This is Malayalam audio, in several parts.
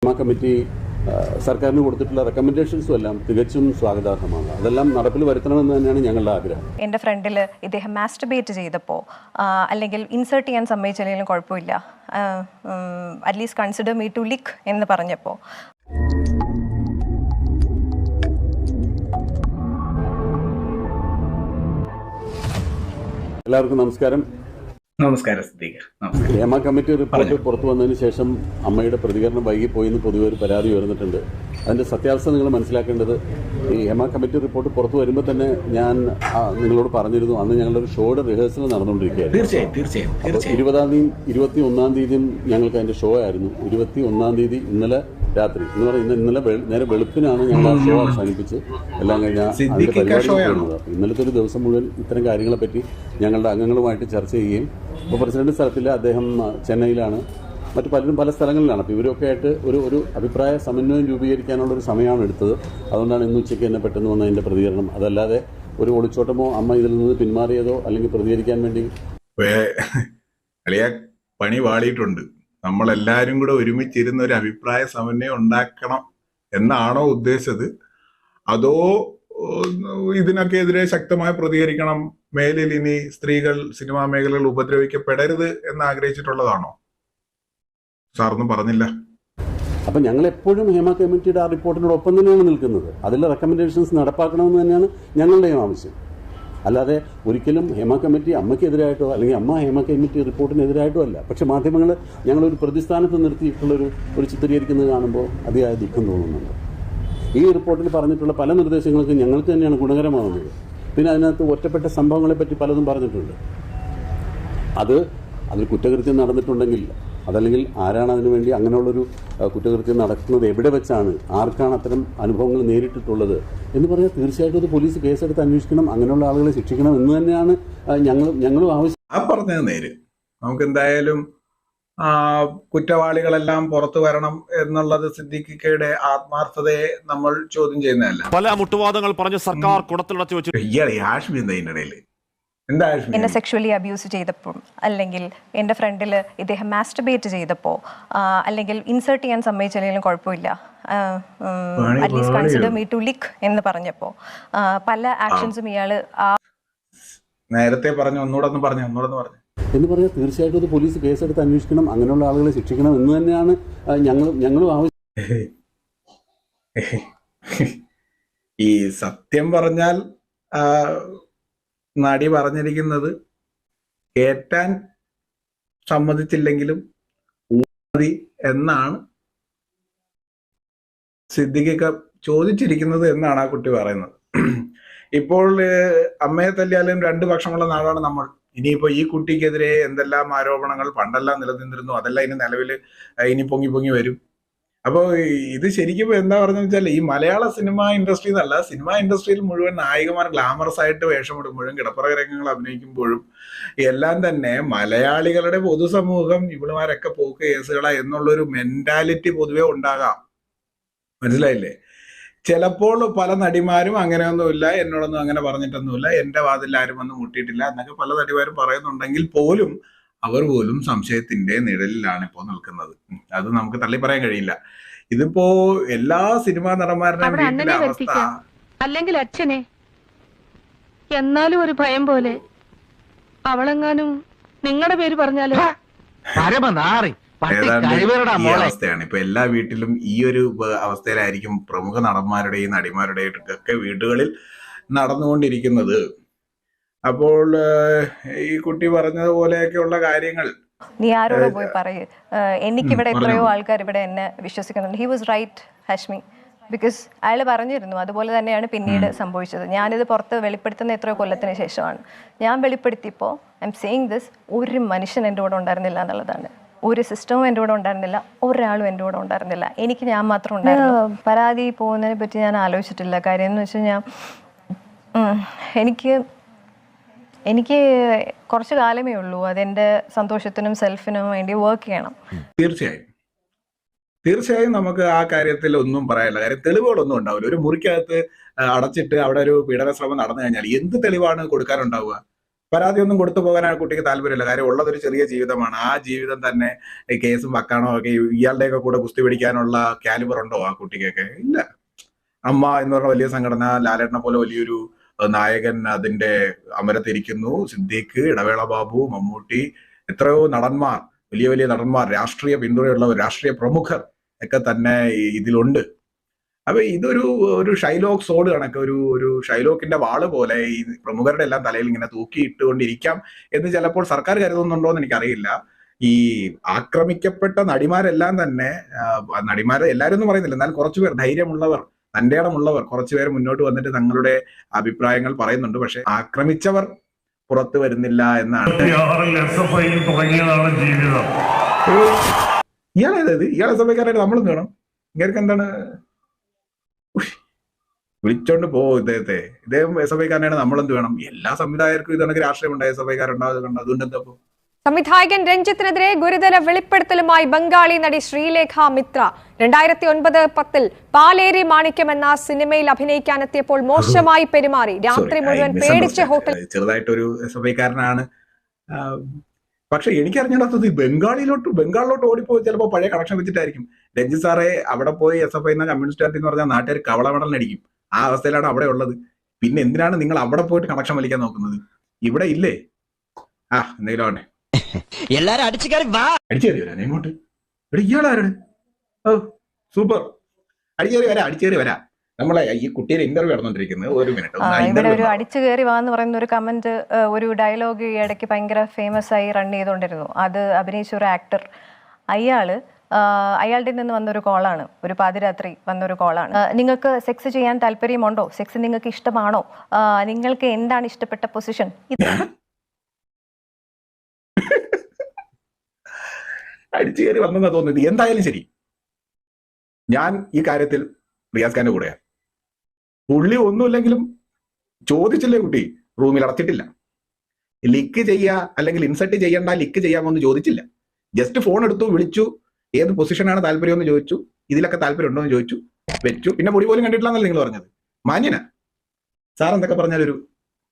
ഹേമ കമ്മിറ്റി സർക്കാരിന് കൊടുത്തിട്ടുള്ള റെക്കമെൻഡേഷൻസും എല്ലാം തികച്ചും സ്വാഗതാർഹമാണ്. അതെല്ലാം നടപ്പിൽ വരുത്തണമെന്ന് തന്നെയാണ് ഞങ്ങളുടെ ആഗ്രഹം. എൻ്റെ ഫ്രണ്ടിൽ ഇദ്ദേഹം മാസ്റ്റർബേറ്റ് ചെയ്തപ്പോൾ അല്ലെങ്കിൽ ഇൻസേർട്ട് ചെയ്യാൻ സമ്മതിച്ചില്ലെങ്കിലും കുഴപ്പമില്ല, അറ്റ്ലീസ്റ്റ് കൺസിഡർ മീ ടു ലിക്ക് എന്ന് പറഞ്ഞപ്പോൾ എല്ലാവർക്കും നമസ്കാരം. നമസ്കാരം. ഹേമ കമ്മിറ്റി റിപ്പോർട്ട് പുറത്തു വന്നതിന് ശേഷം അമ്മയുടെ പ്രതികരണം വൈകിപ്പോയി എന്ന് പൊതുവെ ഒരു പരാതി ഉയർന്നിട്ടുണ്ട്. അതിന്റെ സത്യാവസ്ഥ നിങ്ങൾ മനസ്സിലാക്കേണ്ടത്, ഈ ഹേമ കമ്മിറ്റി റിപ്പോർട്ട് പുറത്തു വരുമ്പോൾ തന്നെ ഞാൻ നിങ്ങളോട് പറഞ്ഞിരുന്നു, അന്ന് ഞങ്ങളുടെ ഒരു ഷോയുടെ റിഹേഴ്സൽ നടന്നുകൊണ്ടിരിക്കുകയായിരുന്നു. 20-ാം തീയതിയും 21-ാം തീയതിയും ഞങ്ങൾക്ക് അതിന്റെ ഷോ ആയിരുന്നു. 21-ാം തീയതി ഇന്നലെ രാത്രി എന്ന് പറയുന്നത് ഇന്നലെ നേരെ വെളുപ്പിനാണ് ഞങ്ങൾ ആ ഷോ അവസാനിപ്പിച്ച് എല്ലാം കഴിഞ്ഞാൽ അതിന്റെ പരിപാടി പോകുന്നത്. ഇന്നലത്തെ ഒരു ദിവസം മുഴുവൻ ഇത്തരം കാര്യങ്ങളെ പറ്റി ഞങ്ങളുടെ അംഗങ്ങളുമായിട്ട് ചർച്ച ചെയ്യുകയും, ഇപ്പോൾ പ്രസിഡന്റ് സ്ഥലത്തില്ല, അദ്ദേഹം ചെന്നൈയിലാണ്, മറ്റു പലരും പല സ്ഥലങ്ങളിലാണ്. അപ്പോൾ ഇവരൊക്കെ ആയിട്ട് ഒരു അഭിപ്രായ സമന്വയം രൂപീകരിക്കാനുള്ളൊരു സമയമാണ് എടുത്തത്. അതുകൊണ്ടാണ് ഇന്ന് ഉച്ചയ്ക്ക് തന്നെ പെട്ടെന്ന് വന്ന അതിൻ്റെ പ്രതികരണം. അതല്ലാതെ ഒരു ഒളിച്ചോട്ടമോ അമ്മ ഇതിൽ നിന്ന് പിന്മാറിയതോ അല്ലെങ്കിൽ പ്രതികരിക്കാൻ വേണ്ടി പണി വാളിയിട്ടുണ്ട്. നമ്മളെല്ലാവരും കൂടെ ഒരുമിച്ചിരുന്ന ഒരു അഭിപ്രായ സമന്വയം ഉണ്ടാക്കണം എന്നാണോ ഉദ്ദേശിച്ചത്, അതോ ഇതിനൊക്കെതിരെ ശക്തമായി പ്രതികരിക്കണം, മേലിൽ ഇനി സ്ത്രീകൾ സിനിമാ മേഖലകൾ ഉപദ്രവിക്കപ്പെടരുത് എന്ന് ആഗ്രഹിച്ചിട്ടുള്ളതാണോ? സാറൊന്നും പറഞ്ഞില്ല. അപ്പം ഞങ്ങൾ എപ്പോഴും ഹേമ കമ്മിറ്റിയുടെ ആ റിപ്പോർട്ടിനോടൊപ്പം തന്നെയാണ് നിൽക്കുന്നത്. അതിലെ റെക്കമെൻഡേഷൻസ് നടപ്പാക്കണമെന്ന് തന്നെയാണ് ഞങ്ങളുടെയും ആവശ്യം. അല്ലാതെ ഒരിക്കലും ഹേമ കമ്മിറ്റി അമ്മയ്ക്കെതിരായിട്ടോ അല്ലെങ്കിൽ അമ്മ ഹേമ കമ്മിറ്റി റിപ്പോർട്ടിനെതിരായിട്ടോ അല്ല. പക്ഷെ മാധ്യമങ്ങൾ ഞങ്ങളൊരു പ്രതിസ്ഥാനത്ത് നിർത്തിയിട്ടുള്ളൊരു ചിത്രീകരിക്കുന്നത് കാണുമ്പോൾ അതിയായ ദുഃഖം തോന്നുന്നുണ്ട്. ഈ റിപ്പോർട്ടിൽ പറഞ്ഞിട്ടുള്ള പല നിർദ്ദേശങ്ങൾക്കും ഞങ്ങൾക്ക് തന്നെയാണ് ഗുണകരമാകുന്നത്. പിന്നെ അതിനകത്ത് ഒറ്റപ്പെട്ട സംഭവങ്ങളെപ്പറ്റി പലതും പറഞ്ഞിട്ടുണ്ട്. അതിൽ കുറ്റകൃത്യം നടന്നിട്ടുണ്ടെങ്കിൽ അതല്ലെങ്കിൽ ആരാണ് അതിനുവേണ്ടി അങ്ങനെയുള്ളൊരു കുറ്റകൃത്യം നടക്കുന്നത്, എവിടെ വെച്ചാണ്, ആർക്കാണ് അത്തരം അനുഭവങ്ങൾ നേരിട്ടിട്ടുള്ളത് എന്ന് പറഞ്ഞാൽ തീർച്ചയായിട്ടും അത് പോലീസ് കേസെടുത്ത് അന്വേഷിക്കണം, അങ്ങനെയുള്ള ആളുകളെ ശിക്ഷിക്കണം എന്ന് തന്നെയാണ് ഞങ്ങളും ആവശ്യം. ആ പറഞ്ഞത് നേര്. നമുക്ക് എന്തായാലും കുറ്റവാളികളെല്ലാം പുറത്തു വരണം എന്നുള്ളത് സിദ്ദീഖിക്കയുടെ ആത്മാർത്ഥതയെ നമ്മൾ ചോദ്യം ചെയ്യുന്നതല്ല. പല മുട്ടുവാദങ്ങൾ പറഞ്ഞ് സർക്കാർ കുടത്തിലടച്ചു വെച്ചു. ഇയാളെ ആഷ്മി എന്താ ഇതിന്റെ ഇടയിൽ? എന്നെ സെക്ഷുവലി അബ്യൂസ് ചെയ്തപ്പോൾ അല്ലെങ്കിൽ എൻ്റെ ഫ്രണ്ടിൽ ഇദ്ദേഹം മാസ്റ്റർബേറ്റ് ചെയ്തപ്പോൾ അല്ലെങ്കിൽ ഇൻസേർട്ട് ചെയ്യാൻ സമ്മതിച്ചില്ലെങ്കിലും കുഴപ്പമില്ല, അറ്റ്ലീസ്റ്റ് കൺസിഡർ മീ ടു ലിക്ക് എന്ന് പറഞ്ഞപ്പോൾ പല ആക്ഷൻസും ഇയാൾ നേരത്തെ പറഞ്ഞു. ഒന്നുകൂടെ പറഞ്ഞു എന്ന് പറഞ്ഞാൽ തീർച്ചയായിട്ടും അത് പോലീസ് കേസെടുത്ത് അന്വേഷിക്കണം, അങ്ങനെയുള്ള ആളുകളെ ശിക്ഷിക്കണം എന്ന് തന്നെയാണ് ഞങ്ങളും ആവശ്യം. ഈ സത്യം പറഞ്ഞാൽ നടി പറഞ്ഞിരിക്കുന്നത് കേറ്റാൻ സമ്മതിച്ചില്ലെങ്കിലും മതി എന്നാണ് സിദ്ദിഖിക്ക ചോദിച്ചിരിക്കുന്നത് എന്നാണ് ആ കുട്ടി പറയുന്നത്. ഇപ്പോൾ അമ്മയെ തല്ലിയാലും രണ്ട് പക്ഷമുള്ള നാടാണ് നമ്മൾ. ഇനിയിപ്പോ ഈ കുട്ടിക്കെതിരെ എന്തെല്ലാം ആരോപണങ്ങൾ പണ്ടെല്ലാം നിലനിന്നിരുന്നു, അതെല്ലാം ഇനി നിലവിൽ ഇനി പൊങ്ങി വരും. അപ്പോൾ ഇത് ശരിക്കും എന്താ പറഞ്ഞെന്ന് വെച്ചാൽ, ഈ മലയാള സിനിമ ഇൻഡസ്ട്രി എന്നല്ല, സിനിമ ഇൻഡസ്ട്രിയിൽ മുഴുവൻ നായികമാർ ഗ്ലാമറസ് ആയിട്ട് വേഷമിടുമ്പോഴും കിടപ്പറ രംഗങ്ങൾ അഭിനയിക്കുമ്പോഴും എല്ലാം തന്നെ മലയാളികളുടെ പൊതുസമൂഹം ഇവളുമാരൊക്കെ പോക്ക് കേസുകളാ എന്നുള്ളൊരു മെന്റാലിറ്റി പൊതുവെ ഉണ്ടാകാം. മനസ്സിലായില്ലേ? ചിലപ്പോൾ പല നടിമാരും അങ്ങനെയൊന്നുമില്ല, എന്നോടൊന്നും അങ്ങനെ പറഞ്ഞിട്ടൊന്നുമില്ല, എന്റെ വാതിൽ ആരും വന്ന് മുട്ടിയിട്ടില്ല എന്നൊക്കെ പല നടിമാരും പറയുന്നുണ്ടെങ്കിൽ പോലും അവർ പോലും സംശയത്തിന്റെ നിഴലിലാണ് ഇപ്പോൾ നിൽക്കുന്നത്. അത് നമുക്ക് തള്ളി പറയാൻ കഴിയില്ല. ഇതിപ്പോ എല്ലാ സിനിമാ നടന്മാരുടെയും വീട്ടിലെ അവസ്ഥ, അല്ലെങ്കിൽ അച്ഛനെ, എന്നാലും ഒരു ഭയം പോലെ അവളെങ്ങാനും നിങ്ങളുടെ പേര് പറഞ്ഞാലോ ഏതാണ്ട് ഈ അവസ്ഥയാണ്. ഇപ്പൊ എല്ലാ വീട്ടിലും ഈ ഒരു അവസ്ഥയിലായിരിക്കും പ്രമുഖ നടന്മാരുടെയും നടിമാരുടെയും ഒക്കെ വീടുകളിൽ നടന്നുകൊണ്ടിരിക്കുന്നത്. അപ്പോൾ ഈ കുട്ടി പറഞ്ഞതുപോലെയൊക്കെയുള്ള കാര്യങ്ങൾ നീ ആരോട് പോയി പറയൂ. എനിക്കിവിടെ എത്രയോ ആൾക്കാർ ഇവിടെ എന്നെ വിശ്വസിക്കുന്നുണ്ട്. He was right Hashmi, because അയാൾ പറഞ്ഞിരുന്നു. അതുപോലെ തന്നെയാണ് പിന്നീട് സംഭവിച്ചത്. ഞാനിത് പുറത്ത് വെളിപ്പെടുത്തുന്ന എത്രയോ കൊല്ലത്തിന് ശേഷമാണ്. ഞാൻ വെളിപ്പെടുത്തിയപ്പോൾ ഐ എം സേയിങ് ദിസ്, ഒരു മനുഷ്യൻ എൻ്റെ കൂടെ ഉണ്ടായിരുന്നില്ല എന്നുള്ളതാണ്. ഒരു സിസ്റ്റവും എൻ്റെ കൂടെ ഉണ്ടായിരുന്നില്ല, ഒരാളും എൻ്റെ കൂടെ ഉണ്ടായിരുന്നില്ല. ഞാൻ മാത്രം ഉണ്ടായിരുന്നു. പരാതി പോകുന്നതിനെ പറ്റി ഞാൻ ആലോചിച്ചിട്ടില്ല. കാര്യം എന്ന് വെച്ചാൽ എനിക്ക് കുറച്ച് കാലമേ ഉള്ളൂ അതെൻ്റെ സന്തോഷത്തിനും സെൽഫിനും വേണ്ടി വർക്ക് ചെയ്യണം. തീർച്ചയായും നമുക്ക് ആ കാര്യത്തിൽ ഒന്നും പറയാനില്ല. കാര്യം തെളിവുകളൊന്നും ഉണ്ടാവില്ല. ഒരു മുറിക്കകത്ത് അടച്ചിട്ട് അവിടെ ഒരു പീഡന ശ്രമം നടന്നു കഴിഞ്ഞാൽ എന്ത് തെളിവാണ് കൊടുക്കാനുണ്ടാവുക? പരാതിയൊന്നും കൊടുത്തു പോകാൻ ആ കുട്ടിക്ക് താല്പര്യമില്ല. കാര്യം ഉള്ളതൊരു ചെറിയ ജീവിതമാണ്. ആ ജീവിതം തന്നെ കേസും വക്കാണോ ഒക്കെ ഇയാളുടെയൊക്കെ കൂടെ കുസ്തി പിടിക്കാനുള്ള കാലിബർ ഉണ്ടോ ആ കുട്ടിക്കൊക്കെ? ഇല്ല. അമ്മ എന്ന് പറഞ്ഞ വലിയ സംഘടന, ലാലേട്ടനെ പോലെ വലിയൊരു നായകൻ അതിന്റെ അമരത്തിരിക്കുന്നു, സിദ്ദീഖ്, ഇടവേള ബാബു, മമ്മൂട്ടി, എത്രയോ നടന്മാർ, വലിയ വലിയ നടന്മാർ, രാഷ്ട്രീയ പിന്തുണയുള്ളവർ, രാഷ്ട്രീയ പ്രമുഖർ ഒക്കെ തന്നെ ഇതിലുണ്ട്. അപ്പൊ ഒരു ഷൈലോക്ക് സോഡ് കണക്ക്, ഒരു ഷൈലോക്കിന്റെ വാള് പോലെ ഈ പ്രമുഖരുടെ എല്ലാം തലയിൽ ഇങ്ങനെ തൂക്കിയിട്ടുകൊണ്ടിരിക്കാം എന്ന് ചിലപ്പോൾ സർക്കാർ കരുതുന്നുണ്ടോ എന്ന് എനിക്കറിയില്ല. ഈ ആക്രമിക്കപ്പെട്ട നടിമാരെല്ലാം തന്നെ, നടിമാരെ എല്ലാവരും ഒന്നും പറയുന്നില്ല, എന്നാൽ കുറച്ചുപേർ ധൈര്യമുള്ളവർ, തന്റെ ഇടമുള്ളവർ കുറച്ചുപേർ മുന്നോട്ട് വന്നിട്ട് തങ്ങളുടെ അഭിപ്രായങ്ങൾ പറയുന്നുണ്ട്. പക്ഷെ ആക്രമിച്ചവർ പുറത്തു വരുന്നില്ല എന്നാണ്. ഇയാളെ സഭക്കാരായിട്ട് നമ്മൾ വേണം. ഇങ്ങനെ എന്താണ് വിളിച്ചോണ്ട് ഇദ്ദേഹം എസ് എഫ് ഐക്കാരനാണ്, നമ്മളെന്ത് വേണം? എല്ലാ സംവിധായകർക്കും ഇതണക്ക് രാഷ്ട്രീയമുണ്ടായ എസ് എഫ് ഐക്കാരുണ്ടാകുന്നുണ്ട്. അതുകൊണ്ട് എന്താ സംവിധായകൻ രഞ്ജിത്തിനെതിരെ ഗുരുതര വെളിപ്പെടുത്തലുമായി ബംഗാളി നടി ശ്രീലേഖ മിത്ര. 2009-10 പാലേരി മാണിക്യം എന്ന സിനിമയിൽ അഭിനയിക്കാനെത്തിയപ്പോൾ മോശമായി പെരുമാറി, രാത്രി മുഴുവൻ പേടിച്ച ഹോട്ടൽ. ചെറുതായിട്ടൊരു എസ് എഫ് ഐക്കാരനാണ്. പക്ഷെ എനിക്കറിഞ്ഞാത്തത് ബംഗാളിലോട്ട് ഓടിപ്പോയി ചിലപ്പോൾ പഴയ കണക്ഷൻ വെച്ചിട്ടായിരിക്കും. രഞ്ജിത്ത് സാറെ അവിടെ പോയി എസ് എഫ് ഐ എന്ന കമ്മ്യൂണിസ്റ്റ് പാർട്ടി എന്ന് പറഞ്ഞാൽ നാട്ടുകാർ കവളമടലടിക്കും. ആ അവസ്ഥയിലാണ് അവിടെ ഉള്ളത്. പിന്നെ എന്തിനാണ് നിങ്ങൾ അവിടെ പോയിട്ട് കണക്ഷൻ വലിക്കാൻ നോക്കുന്നത്? ഇവിടെ ഇല്ലേ? എന്തെങ്കിലും ആവട്ടെ, എല്ലാരും അടിച്ചുകയറി വരാൻ എങ്ങോട്ട്? ഇയാളാരാണ്? സൂപ്പർ, അടിച്ചേറി വരാ. നമ്മളെ ഈ കുട്ടിയുടെ ഇന്റർവ്യൂ നടന്നുകൊണ്ടിരിക്കുന്നത്. ഒരു മിനിറ്റ്, ഇവിടെ ഒരു അടിച്ചു കയറി വാന്ന് പറയുന്ന ഒരു കമന്റ്, ഒരു ഡയലോഗ് ഈ ഇടയ്ക്ക് ഭയങ്കര ഫേമസ് ആയി റൺ ചെയ്തുകൊണ്ടിരുന്നു. അത് അഭിനയിച്ച ഒരു ആക്ടർ, അയാളുടെ നിന്ന് വന്നൊരു കോളാണ്, ഒരു പാതിരാത്രി വന്നൊരു കോളാണ്. നിങ്ങൾക്ക് സെക്സ് ചെയ്യാൻ താല്പര്യമുണ്ടോ? സെക്സ് നിങ്ങൾക്ക് ഇഷ്ടമാണോ? നിങ്ങൾക്ക് എന്താണ് ഇഷ്ടപ്പെട്ട പൊസിഷൻ? അടിച്ചു കയറി വന്നെന്നാ തോന്നുന്നത്. എന്തായാലും ശരി, ഞാൻ ഈ കാര്യത്തിൽ റിയാസ് ഖാന്റെ കൂടെയാണ്. പുള്ളി ഒന്നുമില്ലെങ്കിലും ചോദിച്ചില്ലേ കുട്ടി, റൂമിൽ അടച്ചിട്ടില്ല. ലിക്ക് ചെയ്യുക അല്ലെങ്കിൽ ഇൻസർട്ട് ചെയ്യണ്ട, ലിക്ക് ചെയ്യാമോ എന്ന് ചോദിച്ചില്ല. ജസ്റ്റ് ഫോൺ എടുത്തു, വിളിച്ചു, ഏത് പൊസിഷനാണ് താല്പര്യം എന്ന് ചോദിച്ചു, ഇതിലൊക്കെ താല്പര്യം ഉണ്ടോ എന്ന് ചോദിച്ചു, വെച്ചു. പിന്നെ പൊടി പോലും കണ്ടിട്ടില്ലെന്നല്ല നിങ്ങൾ പറഞ്ഞത്. മാന്യനാ സാർ, എന്തൊക്കെ പറഞ്ഞാലൊരു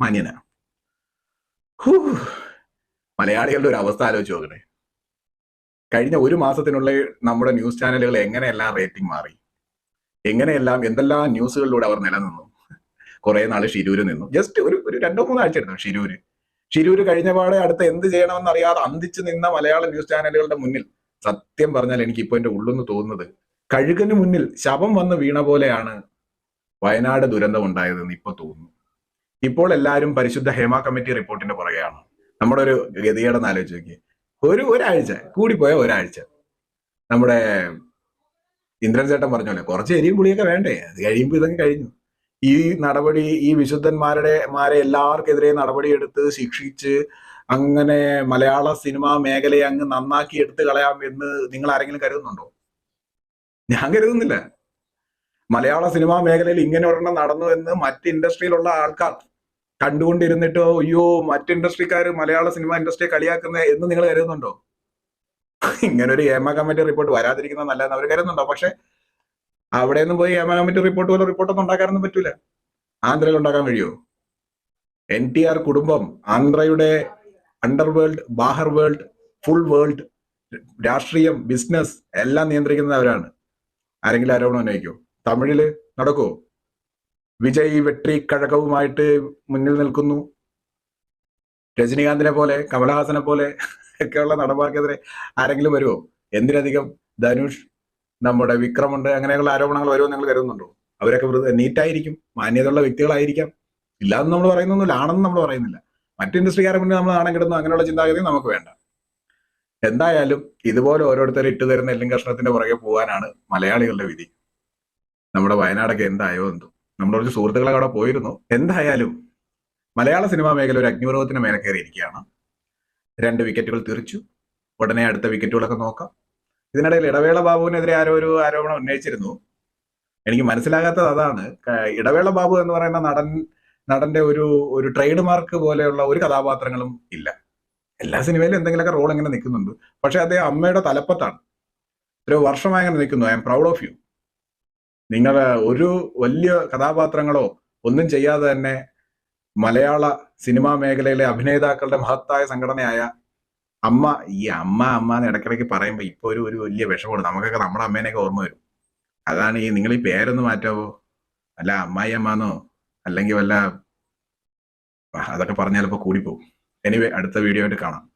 മാന്യനാ. മലയാളികളുടെ ഒരു അവസ്ഥ ആലോചിച്ച് നോക്കണേ. കഴിഞ്ഞ ഒരു മാസത്തിനുള്ളിൽ നമ്മുടെ ന്യൂസ് ചാനലുകൾ എങ്ങനെയെല്ലാം റേറ്റിംഗ് മാറി, എങ്ങനെയെല്ലാം എന്തെല്ലാം ന്യൂസുകളിലൂടെ അവർ നിലനിന്നു. കുറെ നാള് ഷിരൂര് നിന്നു. ജസ്റ്റ് ഒരു 2-3 ആഴ്ച എടുത്തു ഷിരൂര് കഴിഞ്ഞപാടെ അടുത്ത് എന്ത് ചെയ്യണമെന്ന് അറിയാതെ അന്തിച്ചു നിന്ന മലയാള ന്യൂസ് ചാനലുകളുടെ മുന്നിൽ സത്യം പറഞ്ഞാൽ എനിക്ക് ഇപ്പൊ എന്റെ ഉള്ളെന്ന് തോന്നുന്നത്, കഴുകന് മുന്നിൽ ശവം വന്ന് വീണ പോലെയാണ് വയനാട് ദുരന്തം ഉണ്ടായതെന്ന് ഇപ്പൊ തോന്നുന്നു. ഇപ്പോൾ എല്ലാവരും പരിശുദ്ധ ഹേമ കമ്മിറ്റി റിപ്പോർട്ടിന്റെ പുറകെയാണ്. നമ്മുടെ ഒരു ഗതികേടെന്ന് ആലോചിച്ച് നോക്കി. ഒരാഴ്ച കൂടിപ്പോയ ഒരാഴ്ച, നമ്മുടെ ഇന്ദ്രൻ ചേട്ടൻ പറഞ്ഞോലെ കുറച്ച് എരിയും പുളിയൊക്കെ വേണ്ടേ? അത് കഴിയുമ്പോൾ ഇതൊക്കെ കഴിഞ്ഞു. ഈ നടപടി, ഈ വിശുദ്ധന്മാരെ എല്ലാവർക്കെതിരെ നടപടിയെടുത്ത് ശിക്ഷിച്ച് അങ്ങനെ മലയാള സിനിമാ മേഖലയെ അങ്ങ് നന്നാക്കി എടുത്തു കളയാം എന്ന് നിങ്ങൾ ആരെങ്കിലും കരുതുന്നുണ്ടോ? ഞാൻ കരുതുന്നില്ല. മലയാള സിനിമാ മേഖലയിൽ ഇങ്ങനെ ഒരെണ്ണം നടന്നു എന്ന് മറ്റ് ഇൻഡസ്ട്രിയിലുള്ള ആൾക്കാർ കണ്ടുകൊണ്ടിരുന്നിട്ടോ അയ്യോ മറ്റ് ഇൻഡസ്ട്രിക്കാർ മലയാള സിനിമ ഇൻഡസ്ട്രിയെ കളിയാക്കുന്ന എന്ന് നിങ്ങൾ കരുതുന്നുണ്ടോ? ഇങ്ങനെ ഒരു ഹേമ കമ്മിറ്റി റിപ്പോർട്ട് വരാതിരിക്കുന്നത് നല്ലതെന്ന് അവർ കരുതുന്നുണ്ടോ? പക്ഷെ അവിടെ ഒന്നും പോയി ഹേമ കമ്മിറ്റി റിപ്പോർട്ട് പോലെ റിപ്പോർട്ടൊന്നും ഉണ്ടാക്കാനൊന്നും പറ്റൂല. ആന്ധ്രയിൽ ഉണ്ടാക്കാൻ കഴിയുമോ? NTR കുടുംബം ആന്ധ്രയുടെ അണ്ടർവേൾഡ്, ബാഹർ വേൾഡ്, ഫുൾ വേൾഡ്, രാഷ്ട്രീയം, ബിസിനസ് എല്ലാം നിയന്ത്രിക്കുന്നവരാണ്. ആരെങ്കിലും ആരോപണം ഉന്നയിക്കോ? തമിഴില് നടക്കുമോ? വിജയ് വെട്രി കഴകവുമായിട്ട് മുന്നിൽ നിൽക്കുന്നു. രജനീകാന്തിനെ പോലെ, കമലഹാസനെ പോലെ ഒക്കെയുള്ള നടന്മാർക്കെതിരെ ആരെങ്കിലും വരുമോ? എന്തിനധികം ധനുഷ്, നമ്മുടെ വിക്രമുണ്ട്, അങ്ങനെയുള്ള ആരോപണങ്ങൾ വരുമോ നിങ്ങൾ കരുതുന്നുണ്ടോ? അവരൊക്കെ നീറ്റായിരിക്കും, മാന്യതയുള്ള വ്യക്തികളായിരിക്കാം. ഇല്ലാന്ന് നമ്മൾ പറയുന്നൊന്നുമില്ല, ആണെന്ന് നമ്മൾ പറയുന്നില്ല. മറ്റു ഇൻഡസ്ട്രിക്കാരെ മുന്നേ നമ്മൾ നാണം കിടന്നു അങ്ങനെയുള്ള ചിന്താഗതി നമുക്ക് വേണ്ട. എന്തായാലും ഇതുപോലെ ഓരോരുത്തർ ഇട്ടു തരുന്ന എല്ലും കഷ്ണത്തിന്റെ പുറകെ പോകാനാണ് മലയാളികളുടെ വിധി. നമ്മുടെ വയനാടൊക്കെ എന്തായോ എന്തോ. നമ്മുടെ കുറച്ച് സുഹൃത്തുക്കളെ അവിടെ പോയിരുന്നു. എന്തായാലും മലയാള സിനിമാ മേഖല ഒരു അഗ്നിപർവ്വതത്തിന് മേലെ കയറിയിരിക്കുകയാണ്. 2 വിക്കറ്റുകൾ തെറിച്ചു. ഉടനെ അടുത്ത വിക്കറ്റുകളൊക്കെ നോക്കാം. ഇതിനിടയിൽ ഇടവേള ബാബുവിനെതിരെ ആരോ ഒരു ആരോപണം ഉന്നയിച്ചിരുന്നു. എനിക്ക് മനസ്സിലാകാത്തത് അതാണ്. ഇടവേള ബാബു എന്ന് പറയുന്ന നടന്റെ ഒരു ട്രേഡ് മാർക്ക് പോലെയുള്ള ഒരു കഥാപാത്രങ്ങളും ഇല്ല. എല്ലാ സിനിമയിലും എന്തെങ്കിലുമൊക്കെ റോൾ ഇങ്ങനെ നിൽക്കുന്നുണ്ട്. പക്ഷെ അദ്ദേഹം അമ്മയുടെ തലപ്പത്താണ്. ഒരു വർഷമായി അങ്ങനെ നിൽക്കുന്നു. I am proud of you. നിങ്ങൾ ഒരു വലിയ കഥാപാത്രങ്ങളോ ഒന്നും ചെയ്യാതെ തന്നെ മലയാള സിനിമാ മേഖലയിലെ അഭിനേതാക്കളുടെ മഹത്തായ സംഘടനയായ അമ്മ. ഈ അമ്മ എന്ന് ഇടയ്ക്കിടയ്ക്ക് പറയുമ്പോൾ ഇപ്പൊ ഒരു വലിയ വിഷമമാണ്. നമുക്കൊക്കെ നമ്മുടെ അമ്മേനെയൊക്കെ ഓർമ്മ വരും. അതാണ് നിങ്ങൾ ഈ പേരൊന്ന് മാറ്റാവോ? അല്ല അമ്മായി അമ്മന്നോ അല്ലെങ്കിൽ വല്ല അതൊക്കെ പറഞ്ഞാലിപ്പോ കൂടിപ്പോവും. എനിവേ, അടുത്ത വീഡിയോ ആയിട്ട് കാണാം.